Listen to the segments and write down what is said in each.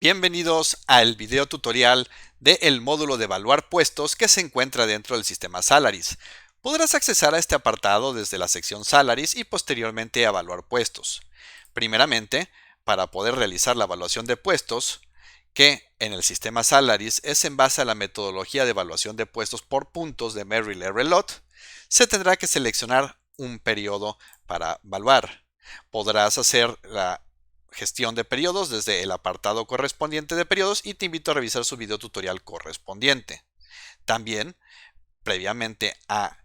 Bienvenidos al video tutorial del módulo de evaluar puestos que se encuentra dentro del sistema Salaries. Podrás accesar a este apartado desde la sección Salaries y posteriormente a evaluar puestos. Primeramente, para poder realizar la evaluación de puestos, que en el sistema Salaries es en base a la metodología de evaluación de puestos por puntos de Merrill-Relot, se tendrá que seleccionar un periodo para evaluar. Podrás hacer la gestión de periodos desde el apartado correspondiente de periodos y te invito a revisar su video tutorial correspondiente. También, previamente a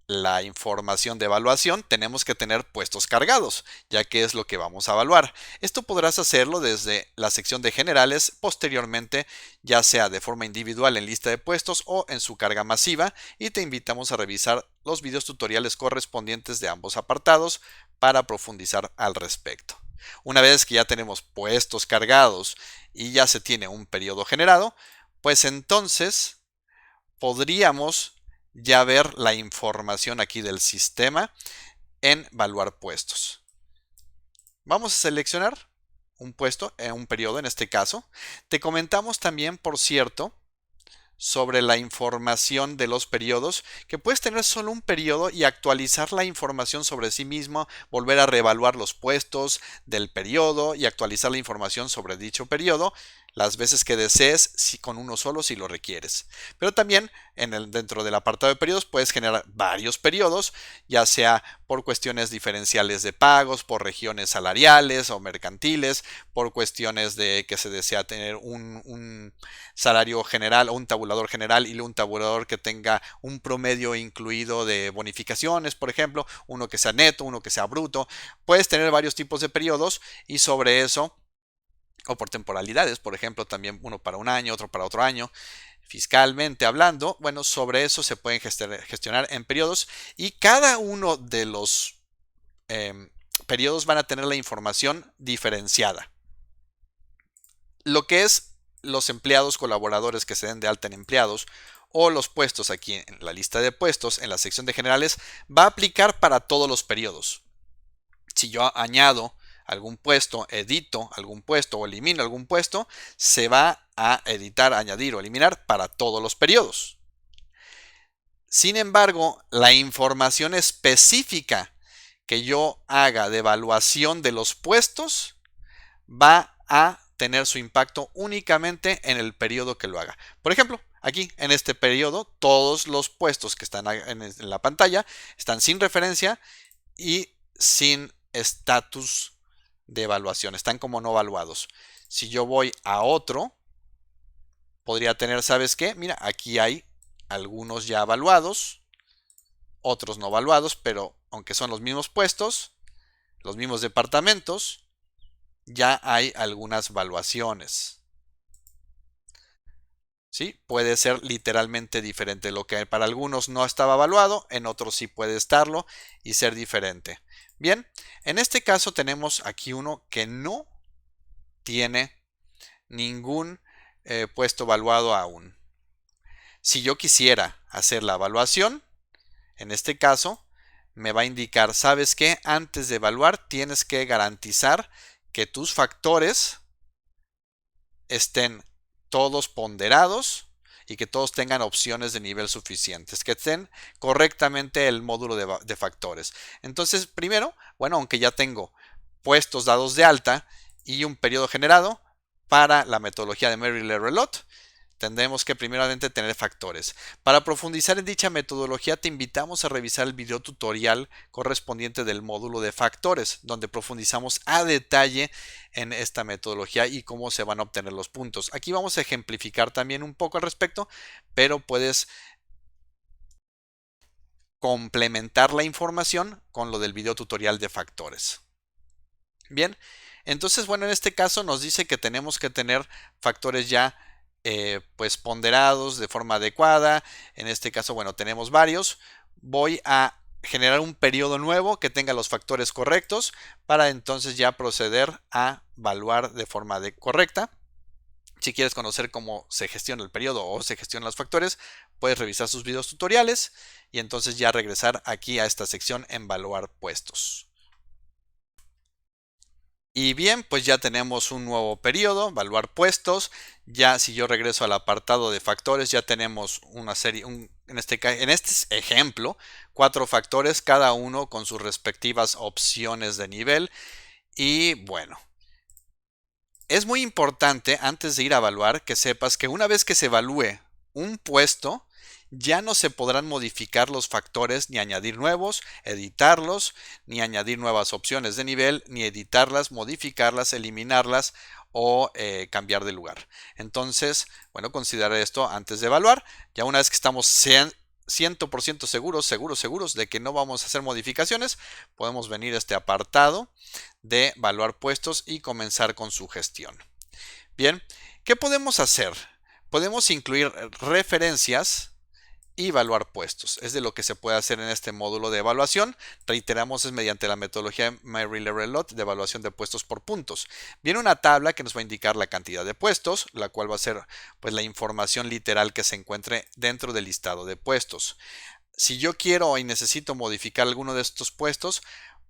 la información de evaluación, tenemos que tener puestos cargados, ya que es lo que vamos a evaluar. Esto podrás hacerlo desde la sección de generales, posteriormente, ya sea de forma individual en lista de puestos o en su carga masiva, y te invitamos a revisar los videos tutoriales correspondientes de ambos apartados para profundizar al respecto. Una vez que ya tenemos puestos cargados y ya se tiene un periodo generado, pues entonces podríamos ya ver la información aquí del sistema en evaluar puestos. Vamos a seleccionar un puesto, un periodo en este caso. Te comentamos también, por cierto, sobre la información de los periodos, que puedes tener solo un periodo y actualizar la información sobre sí mismo, volver a reevaluar los puestos del periodo y actualizar la información sobre dicho periodo las veces que desees, si con uno solo si lo requieres. Pero también dentro del apartado de periodos puedes generar varios periodos, ya sea por cuestiones diferenciales de pagos, por regiones salariales o mercantiles, por cuestiones de que se desea tener un salario general o un tabulador general y un tabulador que tenga un promedio incluido de bonificaciones, por ejemplo, uno que sea neto, uno que sea bruto. Puedes tener varios tipos de periodos y sobre eso, o por temporalidades, por ejemplo, también uno para un año, otro para otro año. Fiscalmente hablando, bueno, sobre eso se pueden gestionar en periodos y cada uno de los periodos van a tener la información diferenciada. Lo que es los empleados colaboradores que se den de alta en empleados o los puestos aquí en la lista de puestos, en la sección de generales, va a aplicar para todos los periodos. Si yo añado algún puesto, edito algún puesto o elimino algún puesto, se va a editar, añadir o eliminar para todos los periodos. Sin embargo, la información específica que yo haga de evaluación de los puestos va a tener su impacto únicamente en el periodo que lo haga. Por ejemplo, aquí en este periodo, todos los puestos que están en la pantalla están sin referencia y sin estatus de evaluación, están como no evaluados. Si yo voy a otro, podría tener, ¿sabes qué? Mira, aquí hay algunos ya evaluados, otros no evaluados, pero aunque son los mismos puestos, los mismos departamentos, ya hay algunas evaluaciones. ¿Sí? Puede ser literalmente diferente. Lo que para algunos no estaba evaluado, en otros sí puede estarlo y ser diferente. Bien, en este caso tenemos aquí uno que no tiene ningún puesto evaluado aún. Si yo quisiera hacer la evaluación, en este caso, me va a indicar, ¿sabes qué? Antes de evaluar, tienes que garantizar que tus factores estén todos ponderados y que todos tengan opciones de nivel suficientes, que estén correctamente el módulo de factores. Entonces, primero, bueno, aunque ya tengo puestos dados de alta y un periodo generado para la metodología de Merrill-Relot, tendremos que primeramente tener factores. Para profundizar en dicha metodología te invitamos a revisar el video tutorial correspondiente del módulo de factores, donde profundizamos a detalle en esta metodología y cómo se van a obtener los puntos. Aquí vamos a ejemplificar también un poco al respecto, pero puedes complementar la información con lo del video tutorial de factores. Bien, entonces bueno, en este caso nos dice que tenemos que tener factores ya pues ponderados de forma adecuada. En este caso, bueno, tenemos varios. Voy a generar un periodo nuevo que tenga los factores correctos para entonces ya proceder a evaluar de forma correcta. Si quieres conocer cómo se gestiona el periodo o se gestionan los factores, puedes revisar sus videos tutoriales y entonces ya regresar aquí a esta sección en evaluar puestos. Y bien, pues ya tenemos un nuevo periodo, evaluar puestos. Ya si yo regreso al apartado de factores, ya tenemos una serie, en este ejemplo, 4 factores, cada uno con sus respectivas opciones de nivel. Y bueno, es muy importante antes de ir a evaluar que sepas que una vez que se evalúe un puesto, ya no se podrán modificar los factores ni añadir nuevos, editarlos, ni añadir nuevas opciones de nivel, ni editarlas, modificarlas, eliminarlas o cambiar de lugar. Entonces, bueno, considera esto antes de evaluar. Ya una vez que estamos 100% seguros de que no vamos a hacer modificaciones, podemos venir a este apartado de evaluar puestos y comenzar con su gestión. Bien, ¿qué podemos hacer? Podemos incluir referencias y evaluar puestos. Es de lo que se puede hacer en este módulo de evaluación. Reiteramos, es mediante la metodología Merrill-Elot de evaluación de puestos por puntos. Viene una tabla que nos va a indicar la cantidad de puestos, la cual va a ser pues la información literal que se encuentre dentro del listado de puestos. Si yo quiero y necesito modificar alguno de estos puestos,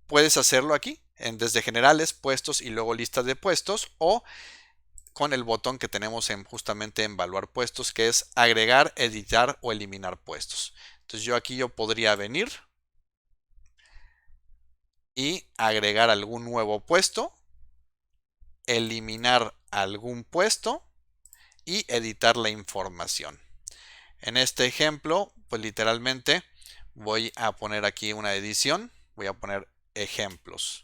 puedes hacerlo aquí, desde generales, puestos y luego lista de puestos, o con el botón que tenemos justamente en evaluar puestos, que es agregar, editar o eliminar puestos. Entonces yo podría venir y agregar algún nuevo puesto, eliminar algún puesto y editar la información. En este ejemplo, pues literalmente voy a poner aquí una edición, voy a poner ejemplos.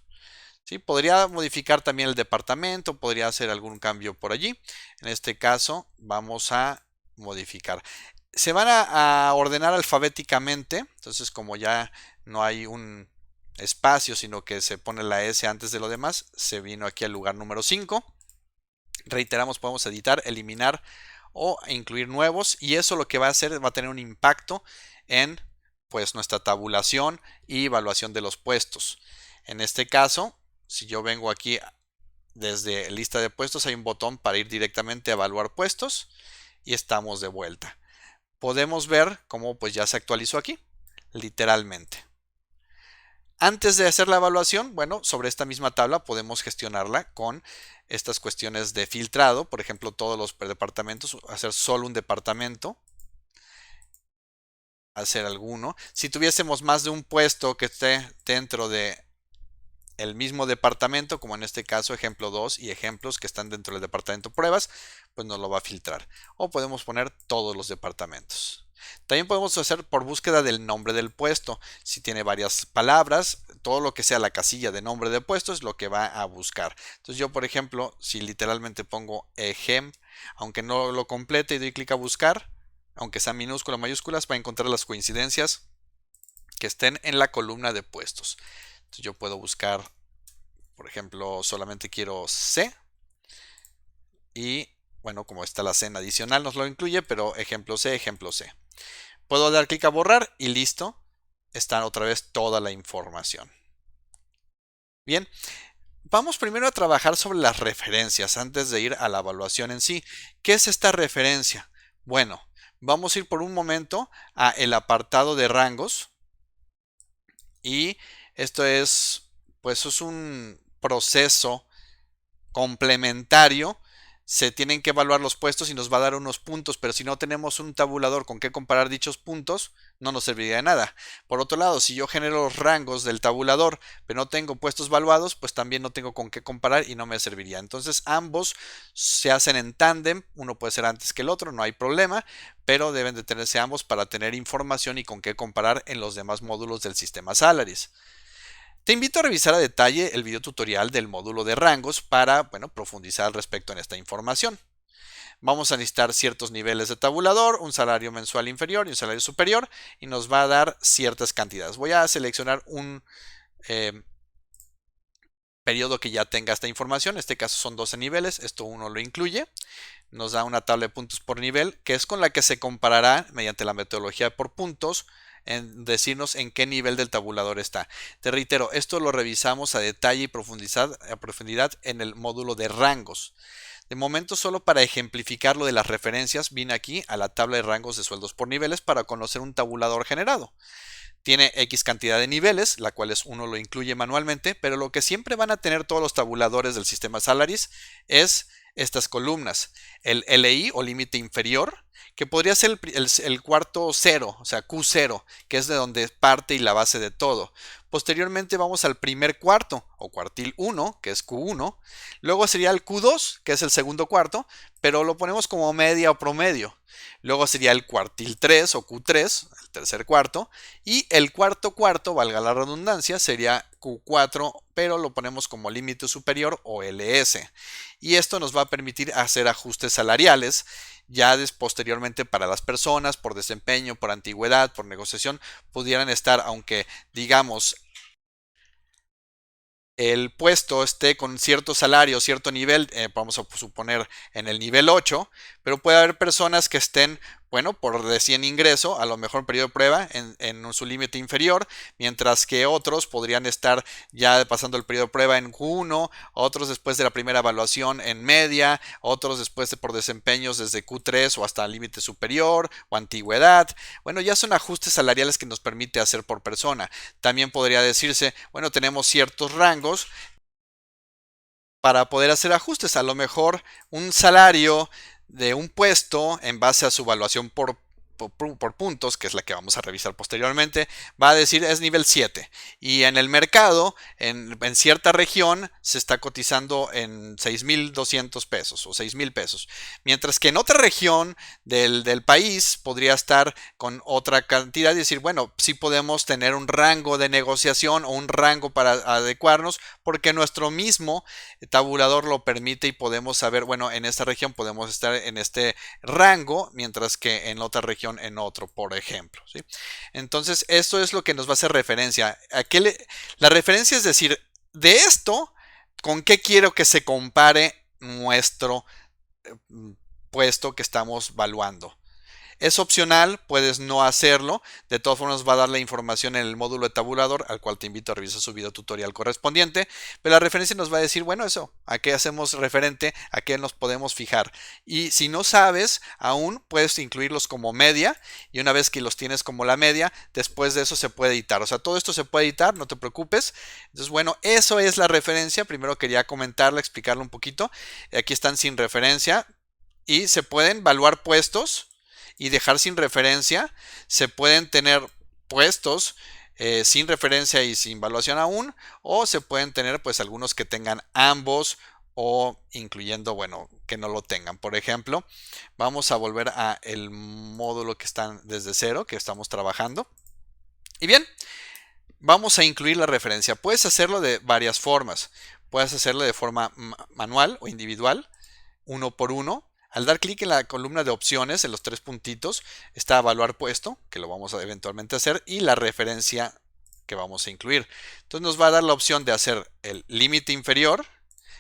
¿Sí? Podría modificar también el departamento, podría hacer algún cambio por allí. En este caso vamos a modificar. Se van a ordenar alfabéticamente, entonces como ya no hay un espacio, sino que se pone la S antes de lo demás, se vino aquí al lugar número 5. Reiteramos, podemos editar, eliminar o incluir nuevos, y eso lo que va a hacer va a tener un impacto en pues nuestra tabulación y evaluación de los puestos. En este caso, si yo vengo aquí desde lista de puestos, hay un botón para ir directamente a evaluar puestos y estamos de vuelta. Podemos ver cómo pues ya se actualizó aquí, literalmente. Antes de hacer la evaluación, bueno, sobre esta misma tabla podemos gestionarla con estas cuestiones de filtrado, por ejemplo, todos los departamentos, hacer solo un departamento, hacer alguno. Si tuviésemos más de un puesto que esté dentro de el mismo departamento, como en este caso ejemplo 2 y ejemplos que están dentro del departamento pruebas, pues nos lo va a filtrar. O podemos poner todos los departamentos. También podemos hacer por búsqueda del nombre del puesto. Si tiene varias palabras, todo lo que sea la casilla de nombre de puesto es lo que va a buscar. Entonces yo, por ejemplo, si literalmente pongo ejem, aunque no lo complete y doy clic a buscar, aunque sea minúscula o mayúsculas, va a encontrar las coincidencias que estén en la columna de puestos. Entonces yo puedo buscar, por ejemplo, solamente quiero C. Y bueno, como está la C en adicional, nos lo incluye, pero ejemplo C, ejemplo C. Puedo dar clic a borrar y listo. Está otra vez toda la información. Bien, vamos primero a trabajar sobre las referencias antes de ir a la evaluación en sí. ¿Qué es esta referencia? Bueno, vamos a ir por un momento a el apartado de rangos. Y esto es, pues es un proceso complementario. Se tienen que evaluar los puestos y nos va a dar unos puntos, pero si no tenemos un tabulador con que comparar dichos puntos, no nos serviría de nada. Por otro lado, si yo genero los rangos del tabulador, pero no tengo puestos evaluados, pues también no tengo con qué comparar y no me serviría. Entonces ambos se hacen en tándem, uno puede ser antes que el otro, no hay problema, pero deben de tenerse ambos para tener información y con qué comparar en los demás módulos del sistema Salaries. Te invito a revisar a detalle el video tutorial del módulo de rangos para, bueno, profundizar al respecto en esta información. Vamos a necesitar ciertos niveles de tabulador, un salario mensual inferior y un salario superior, y nos va a dar ciertas cantidades. Voy a seleccionar un periodo que ya tenga esta información. En este caso son 12 niveles, esto uno lo incluye. Nos da una tabla de puntos por nivel, que es con la que se comparará mediante la metodología por puntos, en decirnos en qué nivel del tabulador está. Te reitero, esto lo revisamos a detalle y a profundidad en el módulo de rangos. De momento, solo para ejemplificar lo de las referencias, vine aquí a la tabla de rangos de sueldos por niveles para conocer un tabulador generado. Tiene X cantidad de niveles, la cual uno lo incluye manualmente, pero lo que siempre van a tener todos los tabuladores del sistema Salaris es estas columnas. El LI o límite inferior, que podría ser el cuarto cero, o sea, Q0, que es de donde parte y la base de todo. Posteriormente vamos al primer cuarto, o cuartil 1, que es Q1. Luego sería el Q2, que es el segundo cuarto, pero lo ponemos como media o promedio. Luego sería el cuartil 3 o Q3, el tercer cuarto. Y el cuarto cuarto, valga la redundancia, sería Q4, pero lo ponemos como límite superior o LS. Y esto nos va a permitir hacer ajustes salariales ya posteriormente para las personas por desempeño, por antigüedad, por negociación, pudieran estar, aunque digamos el puesto esté con cierto salario, cierto nivel, vamos a suponer en el nivel 8, pero puede haber personas que estén, bueno, por recién ingreso, a lo mejor periodo de prueba, en su límite inferior, mientras que otros podrían estar ya pasando el periodo de prueba en Q1, otros después de la primera evaluación en media, otros después por desempeños desde Q3 o hasta límite superior o antigüedad. Bueno, ya son ajustes salariales que nos permite hacer por persona. También podría decirse, bueno, tenemos ciertos rangos para poder hacer ajustes. A lo mejor un salario de un puesto en base a su evaluación por puntos, que es la que vamos a revisar posteriormente, va a decir es nivel 7. Y en el mercado, en cierta región, se está cotizando en 6,200 pesos o 6,000 pesos. Mientras que en otra región del país podría estar con otra cantidad y decir, bueno, sí podemos tener un rango de negociación o un rango para adecuarnos porque nuestro mismo tabulador lo permite y podemos saber, bueno, en esta región podemos estar en este rango, mientras que en otra región en otro, por ejemplo. ¿Sí? Entonces, esto es lo que nos va a hacer referencia. La referencia es decir, de esto, ¿con qué quiero que se compare nuestro puesto que estamos valuando? Es opcional, puedes no hacerlo. De todas formas, va a dar la información en el módulo de tabulador, al cual te invito a revisar su video tutorial correspondiente. Pero la referencia nos va a decir, bueno, eso, a qué hacemos referente, a qué nos podemos fijar. Y si no sabes, aún puedes incluirlos como media. Y una vez que los tienes como la media, después de eso se puede editar. O sea, todo esto se puede editar, no te preocupes. Entonces, bueno, eso es la referencia. Primero quería comentarla, explicarlo un poquito. Aquí están sin referencia. Y se pueden evaluar puestos y dejar sin referencia. Se pueden tener puestos sin referencia y sin evaluación aún, o se pueden tener pues algunos que tengan ambos o incluyendo, bueno, que no lo tengan. Por ejemplo, vamos a volver a el módulo que están desde cero, que estamos trabajando. Y bien, vamos a incluir la referencia. Puedes hacerlo de varias formas. Puedes hacerlo de forma manual o individual, uno por uno. Al dar clic en la columna de opciones, en los tres puntitos, está evaluar puesto, que lo vamos a eventualmente hacer, y la referencia que vamos a incluir. Entonces nos va a dar la opción de hacer el límite inferior,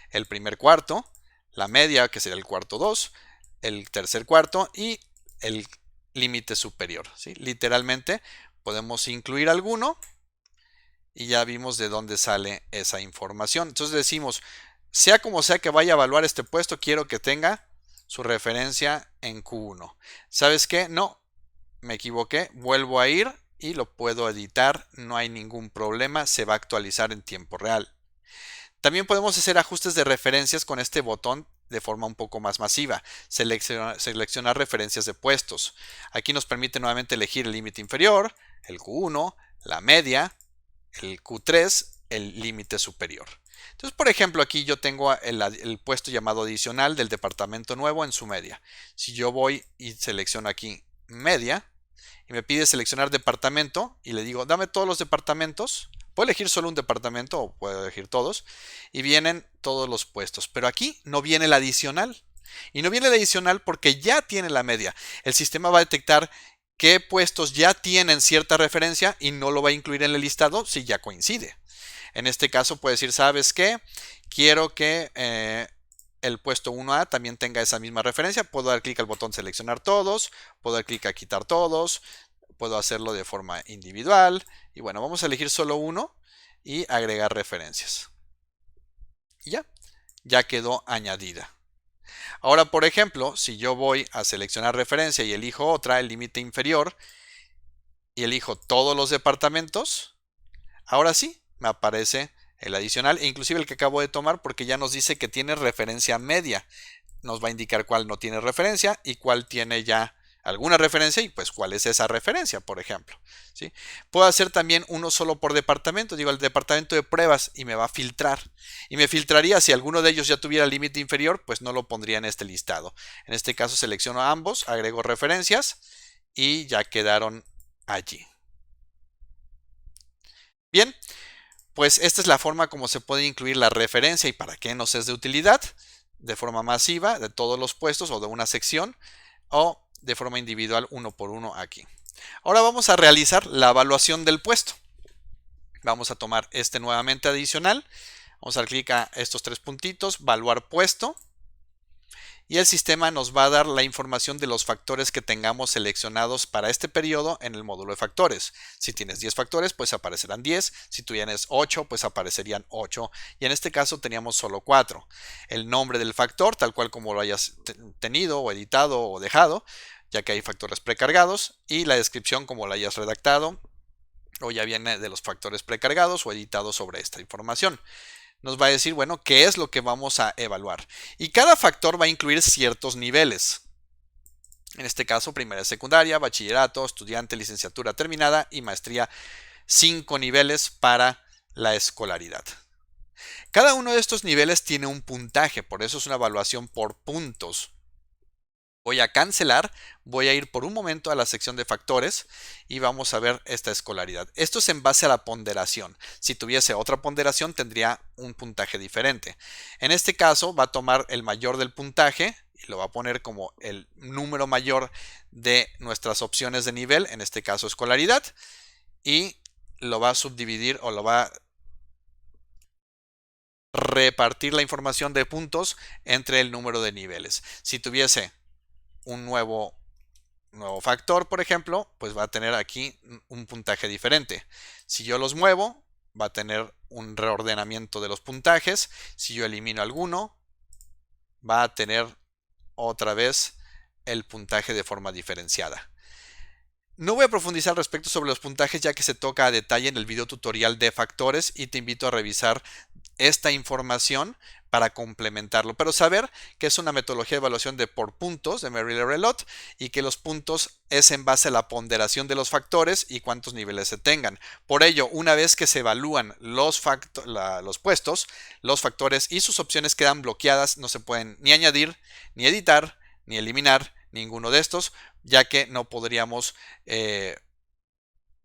el primer cuarto, la media, que sería el cuarto 2, el tercer cuarto y el límite superior. ¿Sí? Literalmente podemos incluir alguno y ya vimos de dónde sale esa información. Entonces decimos, sea como sea que vaya a evaluar este puesto, quiero que tenga su referencia en Q1. ¿Sabes qué? No, me equivoqué. Vuelvo a ir y lo puedo editar. No hay ningún problema. Se va a actualizar en tiempo real. También podemos hacer ajustes de referencias con este botón de forma un poco más masiva. Seleccionar referencias de puestos. Aquí nos permite nuevamente elegir el límite inferior, el Q1, la media, el Q3, el límite superior. Entonces, por ejemplo, aquí yo tengo el puesto llamado adicional del departamento nuevo en su media. Si yo voy y selecciono aquí media y me pide seleccionar departamento y le digo, dame todos los departamentos, puedo elegir solo un departamento o puedo elegir todos y vienen todos los puestos. Pero aquí no viene el adicional. Y no viene el adicional porque ya tiene la media. El sistema va a detectar qué puestos ya tienen cierta referencia y no lo va a incluir en el listado si ya coincide. En este caso puede decir, ¿sabes qué? Quiero que el puesto 1A también tenga esa misma referencia. Puedo dar clic al botón seleccionar todos, puedo dar clic a quitar todos, puedo hacerlo de forma individual. Y bueno, vamos a elegir solo uno y agregar referencias. Y ya quedó añadida. Ahora, por ejemplo, si yo voy a seleccionar referencia y elijo otra, el límite inferior, y elijo todos los departamentos, ahora sí me aparece el adicional e inclusive el que acabo de tomar porque ya nos dice que tiene referencia media. Nos va a indicar cuál no tiene referencia y cuál tiene ya alguna referencia y pues cuál es esa referencia, por ejemplo. ¿Sí? Puedo hacer también uno solo por departamento, digo el departamento de pruebas y me va a filtrar. Y me filtraría si alguno de ellos ya tuviera límite inferior, pues no lo pondría en este listado. En este caso selecciono a ambos, agrego referencias y ya quedaron allí. Bien, pues esta es la forma como se puede incluir la referencia y para qué nos es de utilidad, de forma masiva, de todos los puestos o de una sección, o de forma individual uno por uno aquí. Ahora vamos a realizar la evaluación del puesto. Vamos a tomar este nuevamente adicional, vamos a dar clic a estos tres puntitos, evaluar puesto, y el sistema nos va a dar la información de los factores que tengamos seleccionados para este periodo en el módulo de factores. Si tienes 10 factores, pues aparecerán 10. Si tú tienes 8, pues aparecerían 8. Y en este caso teníamos solo 4. El nombre del factor, tal cual como lo hayas tenido o editado o dejado, ya que hay factores precargados. Y la descripción como la hayas redactado o ya viene de los factores precargados o editados sobre esta información. Nos va a decir, bueno, qué es lo que vamos a evaluar. Y cada factor va a incluir ciertos niveles. En este caso, primaria y secundaria, bachillerato, estudiante, licenciatura terminada y maestría, 5 niveles para la escolaridad. Cada uno de estos niveles tiene un puntaje, por eso es una evaluación por puntos. Voy a cancelar, voy a ir por un momento a la sección de factores y vamos a ver esta escolaridad. Esto es en base a la ponderación. Si tuviese otra ponderación tendría un puntaje diferente. En este caso va a tomar el mayor del puntaje y lo va a poner como el número mayor de nuestras opciones de nivel, en este caso escolaridad, y lo va a subdividir o lo va a repartir la información de puntos entre el número de niveles. Si tuviese un nuevo factor, por ejemplo, pues va a tener aquí un puntaje diferente. Si yo los muevo, va a tener un reordenamiento de los puntajes. Si yo elimino alguno, va a tener otra vez el puntaje de forma diferenciada. No voy a profundizar respecto sobre los puntajes ya que se toca a detalle en el video tutorial de factores y te invito a revisar esta información para complementarlo, pero saber que es una metodología de evaluación de por puntos de Merrill-Relot y que los puntos es en base a la ponderación de los factores y cuántos niveles se tengan. Por ello, una vez que se evalúan los puestos, los factores y sus opciones quedan bloqueadas, no se pueden ni añadir, ni editar, ni eliminar ninguno de estos, ya que no podríamos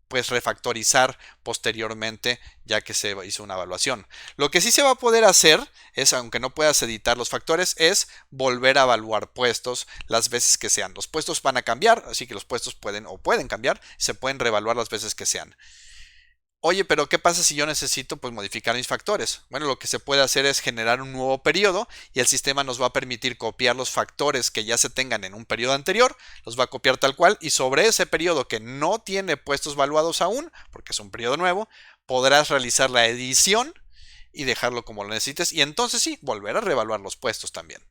pues refactorizar posteriormente ya que se hizo una evaluación. Lo que sí se va a poder hacer es, aunque no puedas editar los factores, es volver a evaluar puestos las veces que sean. Los puestos van a cambiar, así que los puestos pueden cambiar, se pueden reevaluar las veces que sean. Oye, pero ¿qué pasa si yo necesito pues modificar mis factores? Bueno, lo que se puede hacer es generar un nuevo periodo y el sistema nos va a permitir copiar los factores que ya se tengan en un periodo anterior, los va a copiar tal cual y sobre ese periodo que no tiene puestos evaluados aún, porque es un periodo nuevo, podrás realizar la edición y dejarlo como lo necesites y entonces sí, volver a reevaluar los puestos también.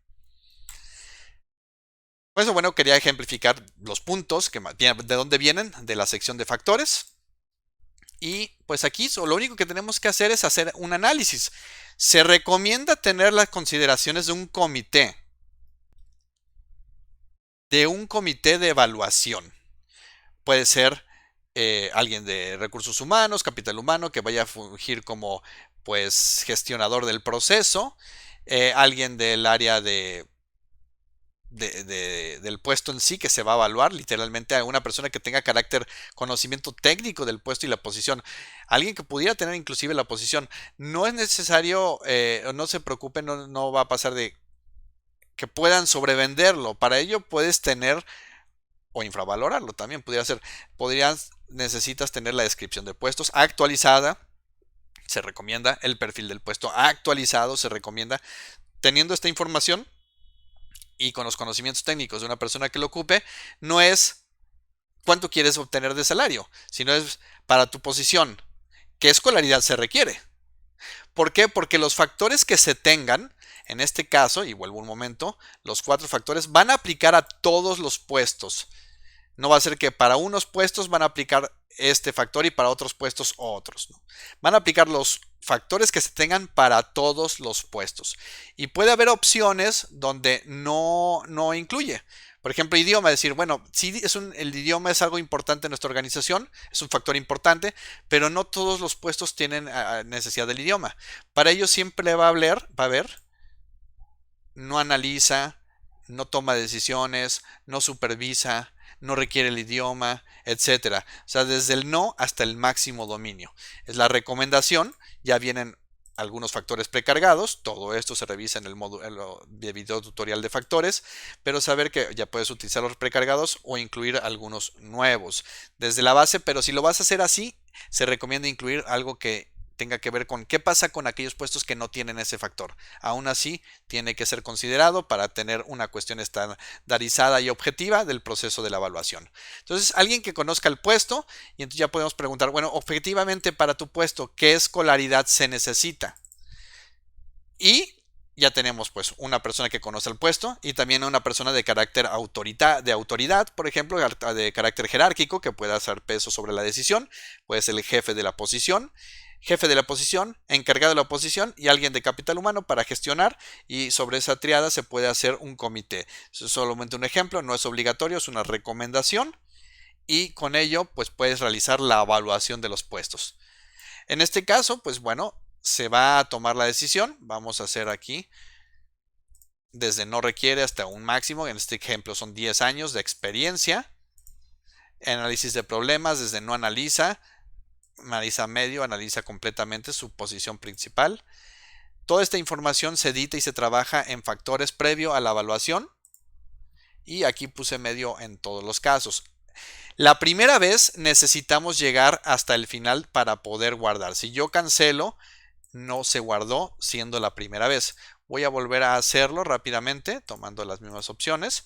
Pues bueno, quería ejemplificar los puntos, de dónde vienen, de la sección de factores. Y pues aquí lo único que tenemos que hacer es hacer un análisis. Se recomienda tener las consideraciones de un comité de evaluación. Puede ser alguien de recursos humanos, capital humano, que vaya a fungir como pues gestionador del proceso, alguien del área del puesto en sí que se va a evaluar, literalmente a una persona que tenga conocimiento técnico del puesto y la posición, alguien que pudiera tener inclusive la posición. No es necesario, no se preocupen, no va a pasar de que puedan sobrevenderlo. Para ello puedes tener o infravalorarlo también, necesitas tener la descripción de puestos actualizada, se recomienda el perfil del puesto actualizado, se recomienda teniendo esta información y con los conocimientos técnicos de una persona que lo ocupe, no es cuánto quieres obtener de salario, sino es para tu posición, qué escolaridad se requiere. ¿Por qué? Porque los factores que se tengan, en este caso, y vuelvo un momento, los 4 factores van a aplicar a todos los puestos. No va a ser que para unos puestos van a aplicar este factor y para otros puestos otros, ¿no? Van a aplicar los factores que se tengan para todos los puestos. Y puede haber opciones donde no incluye. Por ejemplo, idioma, decir, bueno, sí el idioma es algo importante en nuestra organización, es un factor importante, pero no todos los puestos tienen necesidad del idioma. Para ello siempre va a haber, no analiza, no toma decisiones, no supervisa, no requiere el idioma, etcétera. O sea, desde el no hasta el máximo dominio. Es la recomendación, ya vienen algunos factores precargados, todo esto se revisa en el módulo de video tutorial de factores, pero saber que ya puedes utilizar los precargados o incluir algunos nuevos desde la base, pero si lo vas a hacer así, se recomienda incluir algo que tenga que ver con qué pasa con aquellos puestos que no tienen ese factor. Aún así, tiene que ser considerado para tener una cuestión estandarizada y objetiva del proceso de la evaluación. Entonces, alguien que conozca el puesto, y entonces ya podemos preguntar, bueno, objetivamente para tu puesto, ¿qué escolaridad se necesita? Y ya tenemos pues una persona que conoce el puesto y también una persona de carácter de autoridad, por ejemplo, de carácter jerárquico que pueda hacer peso sobre la decisión, puede ser el jefe de la posición, encargado de la posición y alguien de capital humano para gestionar, y sobre esa triada se puede hacer un comité. Eso es solamente un ejemplo, no es obligatorio, es una recomendación, y con ello pues puedes realizar la evaluación de los puestos. En este caso, pues bueno, se va a tomar la decisión. Vamos a hacer aquí desde no requiere hasta un máximo. En este ejemplo son 10 años de experiencia. Análisis de problemas desde no analiza, analiza medio, analiza completamente su posición principal. Toda esta información se edita y se trabaja en factores previo a la evaluación. Y aquí puse medio en todos los casos. La primera vez necesitamos llegar hasta el final para poder guardar. Si yo cancelo, no se guardó siendo la primera vez. Voy a volver a hacerlo rápidamente tomando las mismas opciones.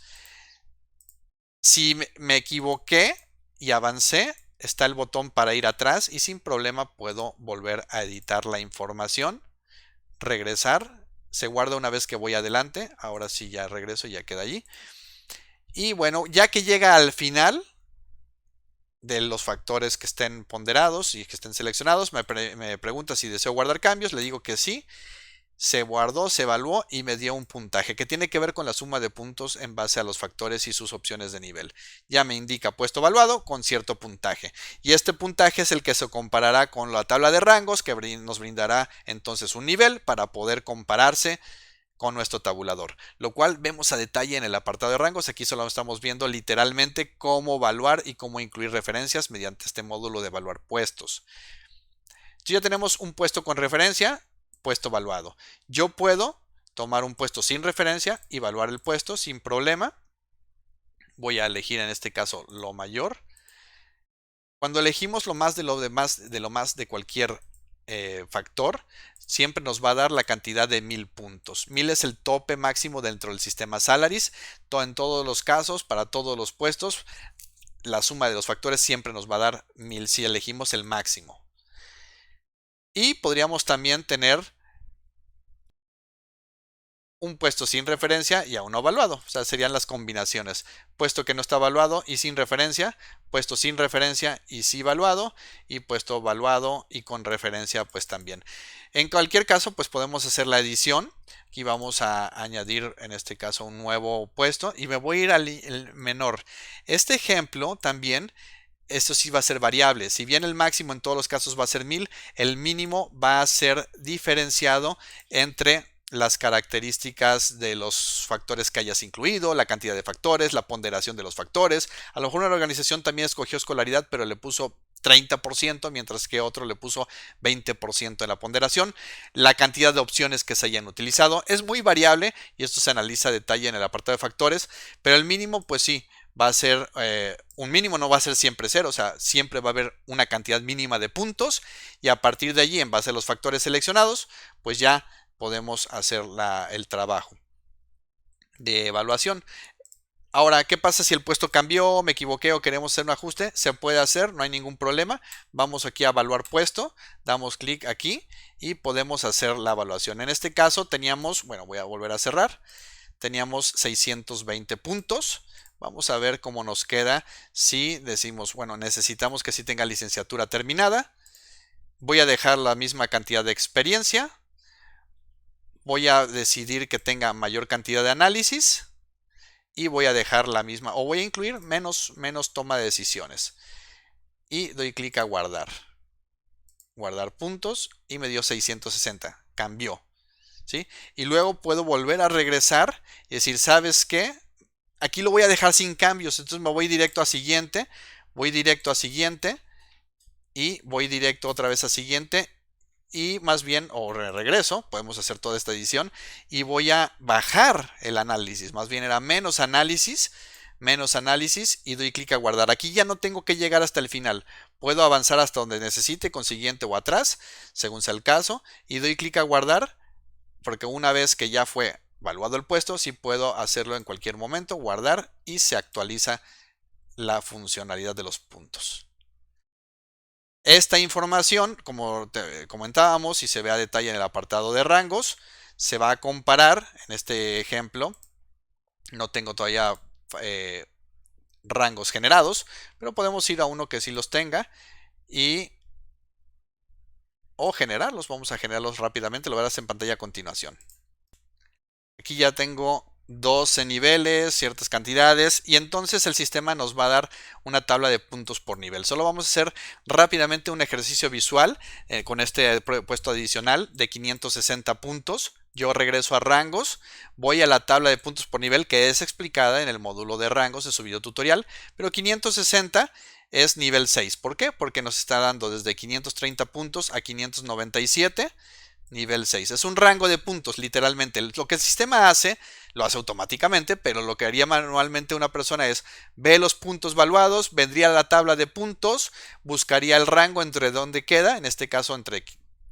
Si me equivoqué y avancé, está el botón para ir atrás y sin problema puedo volver a editar la información, regresar, se guarda una vez que voy adelante. Ahora sí ya regreso y ya queda allí. Y bueno, ya que llega al final de los factores que estén ponderados y que estén seleccionados, me pregunta si deseo guardar cambios, le digo que sí, se guardó, se evaluó y me dio un puntaje que tiene que ver con la suma de puntos en base a los factores y sus opciones de nivel. Ya me indica puesto evaluado con cierto puntaje, y este puntaje es el que se comparará con la tabla de rangos que nos brindará entonces un nivel para poder compararse con nuestro tabulador, lo cual vemos a detalle en el apartado de rangos. Aquí solo estamos viendo literalmente cómo evaluar y cómo incluir referencias mediante este módulo de evaluar puestos. Ya tenemos un puesto con referencia, puesto evaluado. Yo puedo tomar un puesto sin referencia y evaluar el puesto sin problema. Voy a elegir en este caso lo mayor. Cuando elegimos lo más de cualquier factor, siempre nos va a dar la cantidad de 1000 puntos. 1000 es el tope máximo dentro del sistema Salaries. En todos los casos, para todos los puestos, la suma de los factores siempre nos va a dar 1000 si elegimos el máximo. Y podríamos también tener un puesto sin referencia y aún no evaluado. O sea, serían las combinaciones. Puesto que no está evaluado y sin referencia, puesto sin referencia y sí evaluado, y puesto evaluado y con referencia pues también. En cualquier caso, pues podemos hacer la edición. Aquí vamos a añadir en este caso un nuevo puesto y me voy a ir al menor. Este ejemplo también, esto sí va a ser variable. Si bien el máximo en todos los casos va a ser 1000, el mínimo va a ser diferenciado entre las características de los factores que hayas incluido, la cantidad de factores, la ponderación de los factores. A lo mejor una organización también escogió escolaridad, pero le puso 30%, mientras que otro le puso 20% en la ponderación. La cantidad de opciones que se hayan utilizado es muy variable y esto se analiza a detalle en el apartado de factores, pero el mínimo pues sí, va a ser un mínimo, no va a ser siempre cero, o sea, siempre va a haber una cantidad mínima de puntos y a partir de allí, en base a los factores seleccionados, pues ya podemos hacer el trabajo de evaluación. Ahora, ¿qué pasa si el puesto cambió, me equivoqué o queremos hacer un ajuste? Se puede hacer, no hay ningún problema. Vamos aquí a evaluar puesto, damos clic aquí y podemos hacer la evaluación. En este caso teníamos, bueno, voy a volver a cerrar, teníamos 620 puntos. Vamos a ver cómo nos queda si decimos, bueno, necesitamos que sí tenga licenciatura terminada. Voy a dejar la misma cantidad de experiencia. Voy a decidir que tenga mayor cantidad de análisis. Y voy a dejar la misma, o voy a incluir menos toma de decisiones. Y doy clic a guardar. Guardar puntos y me dio 660. Cambió. ¿Sí? Y luego puedo volver a regresar y decir, ¿sabes qué? Aquí lo voy a dejar sin cambios. Entonces me voy directo a siguiente. Voy directo a siguiente. Y voy directo otra vez a siguiente. Y más bien, o regreso, podemos hacer toda esta edición. Y voy a bajar el análisis. Más bien era menos análisis y doy clic a guardar. Aquí ya no tengo que llegar hasta el final. Puedo avanzar hasta donde necesite con siguiente o atrás, según sea el caso. Y doy clic a guardar, porque una vez que ya fue evaluado el puesto, sí puedo hacerlo en cualquier momento, guardar y se actualiza la funcionalidad de los puntos. Esta información, como te comentábamos y se ve a detalle en el apartado de rangos, se va a comparar. En este ejemplo no tengo todavía rangos generados, pero podemos ir a uno que sí los tenga o generarlos. Vamos a generarlos rápidamente, lo verás en pantalla a continuación. Aquí ya tengo 12 niveles, ciertas cantidades, y entonces el sistema nos va a dar una tabla de puntos por nivel. Solo vamos a hacer rápidamente un ejercicio visual con este puesto adicional de 560 puntos. Yo regreso a rangos, voy a la tabla de puntos por nivel que es explicada en el módulo de rangos de su video tutorial, pero 560 es nivel 6. ¿Por qué? Porque nos está dando desde 530 puntos a 597. Nivel 6. Es un rango de puntos, literalmente. Lo que el sistema hace, lo hace automáticamente, pero lo que haría manualmente una persona es ve los puntos valuados, vendría a la tabla de puntos, buscaría el rango entre donde queda, en este caso entre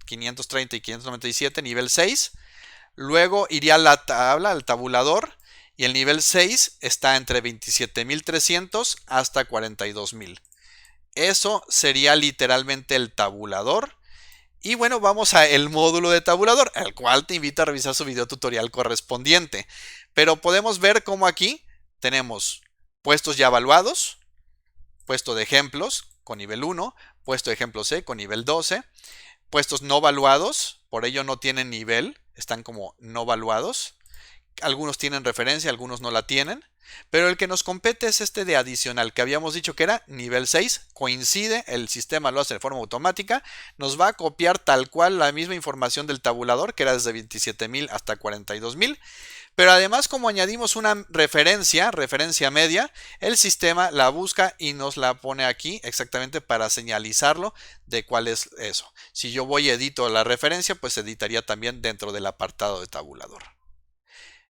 530 y 597, nivel 6. Luego iría a la tabla, al tabulador, y el nivel 6 está entre 27.300 hasta 42.000. Eso sería literalmente el tabulador. Y bueno, vamos a el módulo de tabulador, al cual te invito a revisar su video tutorial correspondiente. Pero podemos ver cómo aquí tenemos puestos ya evaluados, puesto de ejemplos con nivel 1, puesto de ejemplo C con nivel 12, puestos no evaluados, por ello no tienen nivel, están como no evaluados. Algunos tienen referencia, algunos no la tienen. Pero el que nos compete es este de adicional, que habíamos dicho que era nivel 6. Coincide, el sistema lo hace de forma automática. Nos va a copiar tal cual la misma información del tabulador, que era desde 27.000 hasta 42.000. Pero además, como añadimos una referencia media, el sistema la busca y nos la pone aquí exactamente para señalizarlo de cuál es eso. Si yo voy y edito la referencia, pues editaría también dentro del apartado de tabulador.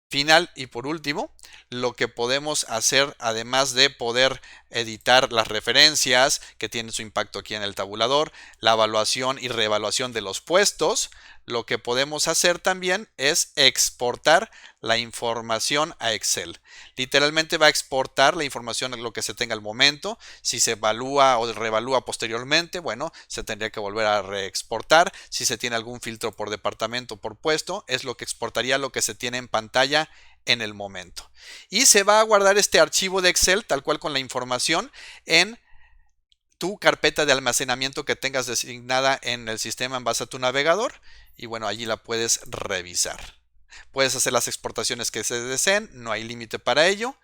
Final y por último, lo que podemos hacer, además de poder editar las referencias que tienen su impacto aquí en el tabulador, la evaluación y reevaluación de los puestos, lo que podemos hacer también es exportar la información a Excel. Literalmente va a exportar la información a lo que se tenga al momento. Si se evalúa o reevalúa posteriormente, bueno, se tendría que volver a reexportar. Si se tiene algún filtro por departamento, por puesto, es lo que exportaría lo que se tiene en pantalla en el momento. Y se va a guardar este archivo de Excel tal cual con la información en tu carpeta de almacenamiento que tengas designada en el sistema en base a tu navegador, y bueno, allí la puedes revisar. Puedes hacer las exportaciones que se deseen, no hay límite para ello.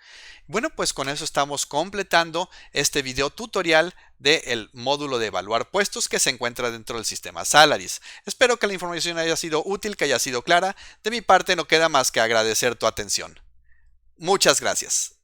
Bueno, pues con eso estamos completando este video tutorial del módulo de evaluar puestos que se encuentra dentro del sistema Salaris. Espero que la información haya sido útil, que haya sido clara. De mi parte no queda más que agradecer tu atención. Muchas gracias.